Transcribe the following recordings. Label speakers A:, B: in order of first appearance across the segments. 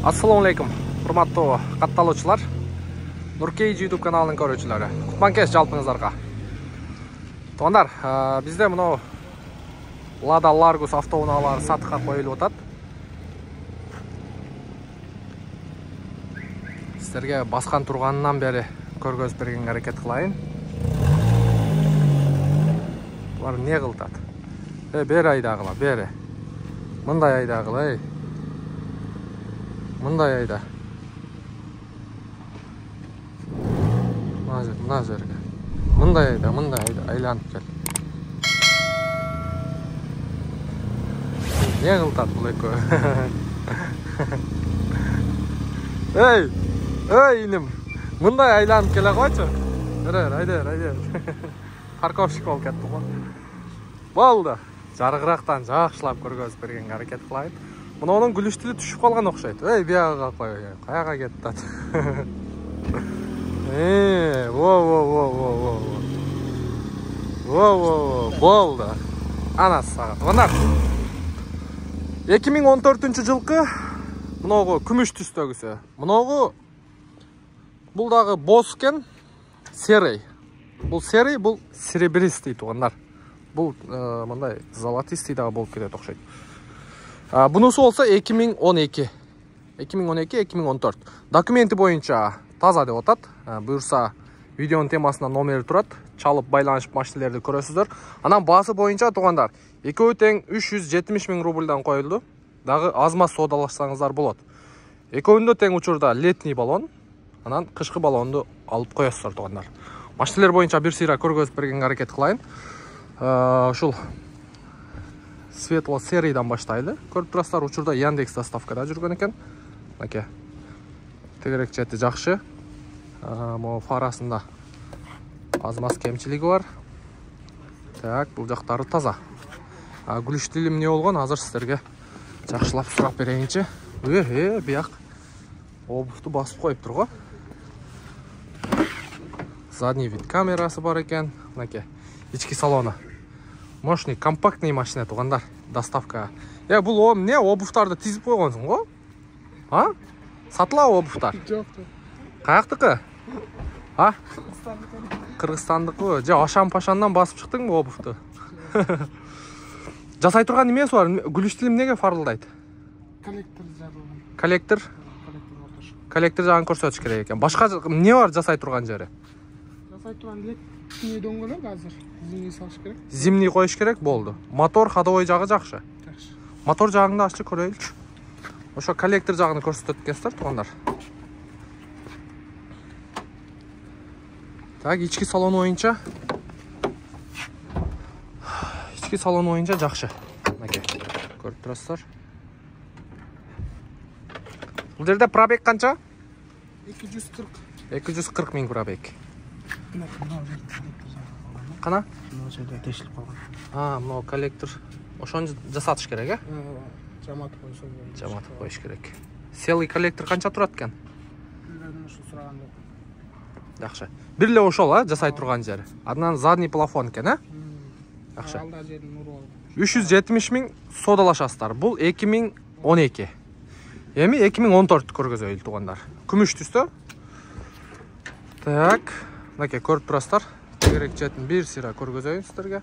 A: Assalamu alaikum, hurmatli qattalochilar. Nurkej YouTube kanalının ko'ruvchilari. Qutmankes jalpingizlarga. To'g'anlar, bizde bunu Lada Largus avtounalari satışga qo'yilib o'tadi. Sizlarga basqan turgandan beri ko'rgazib bergan harakat qilayin. Bular ne qiladi? Beri aydag'ila, beri. Bunday aydag'ila, Bunday ayda. Nazar. Bunday ayda, aylanib kel. Ne qiladi bu eko? Ey inim. Bunday aylanib kela qo'ychi. Hayda. Parkovshik olib ketdi qo'y. Bo'ldi. Jarg'iraqdan yaxshilab ko'rgazib bergan harakat qilaydi. Bunun gülüştili tushib qolgan o'xshaydi. Bir yoqqa qo'y. Qayoqqa ketdi? Bo'ldi. Anasi saqat. Mana 2014-жылғы bunogu kumush tusdagisi. Bunogu buldağı bosken serey. Bu serey, bu серебристый тугандар. Bu мындай золотистый дагы болуп кетет окшойт. Bunысы болса 2012-2014. Документи боюнча таза деп атат. Буюрса видеонун темасына номери турат. Чалып байланышып машиналерди көрөсүздөр. Анан баасы боюнча туугандар 2 тең 370 миң рубльдан коюлду. Дагы азмаз содалашсаңыздар болот. Экөөндө тең учурда летний баллон, анан кышкы баллонду алып коесуздар туугандар. Машиналер боюнча бир сыйра көргөзүп берген аракет кылайын. Ушул светло серийдан баштайлы. Көрүп турасыздар, учурда Яндекс доставкада жүргөн экен. Мынакей. Тегерек чети жакшы. Могу фарасында аз-маз кемчилиги бар. Так, бул жактары таза. Гүлүш тилим эмне болгон? Азыр сиздерге жакшылап сурап берейинчи. Бияк обувду басып коюптур го. Задний вид камерасы бар экен. Мынакей. Ички салону. Мощный, компактный машина тугандар. Доставка. Бул эмне обувтарды тизип койгонсуң го? Сатылабы обувтар? Жок. Каяктыкы? Кыргызстандыкы. Же Ашан-Пашандан басып чыктыңбы обувту? Жасай турган эмеси бар? Гүлүш тилим эмнеге фарылдайт?
B: Коллектор жабылган.
A: Коллектор? Коллектор жагын көрсөтүш керек экен. Башка эмне бар жасай турган жери?
B: Жасай турган летний дөңгөлөк азыр. Зимний салыш керек.
A: Зимний коюш керек болду. Мотор, ходовой жагы жакшы.
B: Жакшы.
A: Мотор жагыңды аччы көрөйлүчү. Ошо коллектор жагын көрсөтөт экенсиздер туугандар. Так, ички салон боюнча. Ички салон боюнча жакшы. Мынакей. Көрүп турасыздар. Бул жерде пробег канча?
B: 240.
A: 240 миң пробег. Кана?
B: Мына жерде тешилип калган.
A: Мына коллектор. Ошону жасатыш керек, э?
B: Жаматып койсо болот.
A: Жаматып коюш керек. Целый коллектор канча турат экен?
B: Билбедим, ушу сураганда.
A: Жакшы. Бир эле ошол, жасай турган жери. Андан задний плафон экен, э? Жакшы.
B: Алда жердин нуру.
A: 370 миң содалашасыздар. Бул 2012. Эми 2014 көргөзөйүл туугандар. Күмүш түстө. Так, мынакей көрүп турасыздар. Тегерек четин бир сыйра көргөзөйүн сиздерге.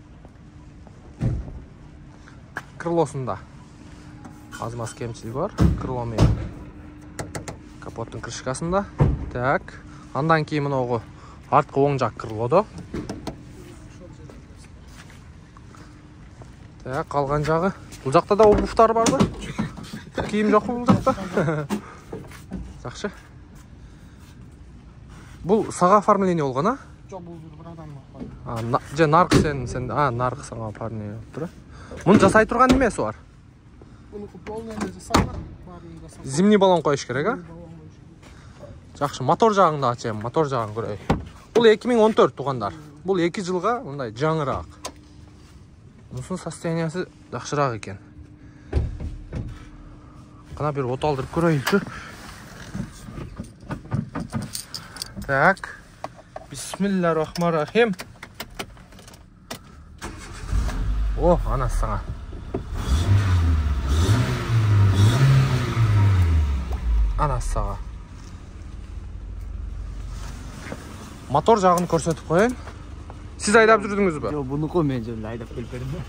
A: Крылосунда аз-маз кемчилиги бар. Крыло менен капоттун крышкасында. Так, андан кийин мыногу арткы оң жак крылодо. Так, калган жагы. Бул жакта да обувтар барбы? Кийим жокпу бул жакта? Жакшы. Бул сага оформление болгон, а?
B: Жок, бул бир адам бар.
A: Же нарк сен, нарк сага оформление болуп тур. Муну жасай турган эмеси бар?
B: Муну полный жасалган, баарын жасалган.
A: Зимний баллон коюш керек, а? Жакшы, мотор жагыңды ачайын, мотор жагын көрөй. Бул 2014 тугандар. Бул 2 жылга мындай жаңыраак. Мунун состояниясы жакшыраак экен. Кана бир от алдырып көрөйүнчү. Так. Бисмиллахиррахманиррахим. Анасы саңа. анасы сага. Мотор жагын көрсөтүп коеюн. Сиз айдап жүрдүңүзбү?
C: Жок, бунуку мен жөн айдап келип бердим.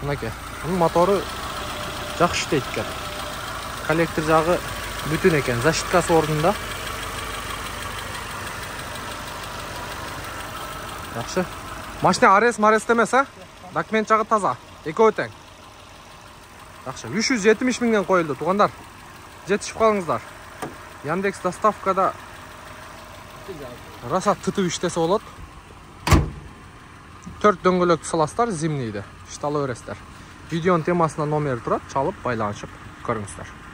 A: Мынакей. Бунун мотору жакшы иштейт экен. Коллектор жагы бүтүн экен, защиткасы ордунда. Жакшы. Машина арес эмес, Документ жагы таза. Экөө тең. Жакшы. 370 миңден коюлду, туугандар. Жетишип калыңыздар. Яндекс доставкада раса тытып иштесе болот. 4 дөңгөлөктү саласыздар, зимнийди. Иштала бересиздер. Видеонун темасында номер турат, чалып байланышып көрүңүздөр.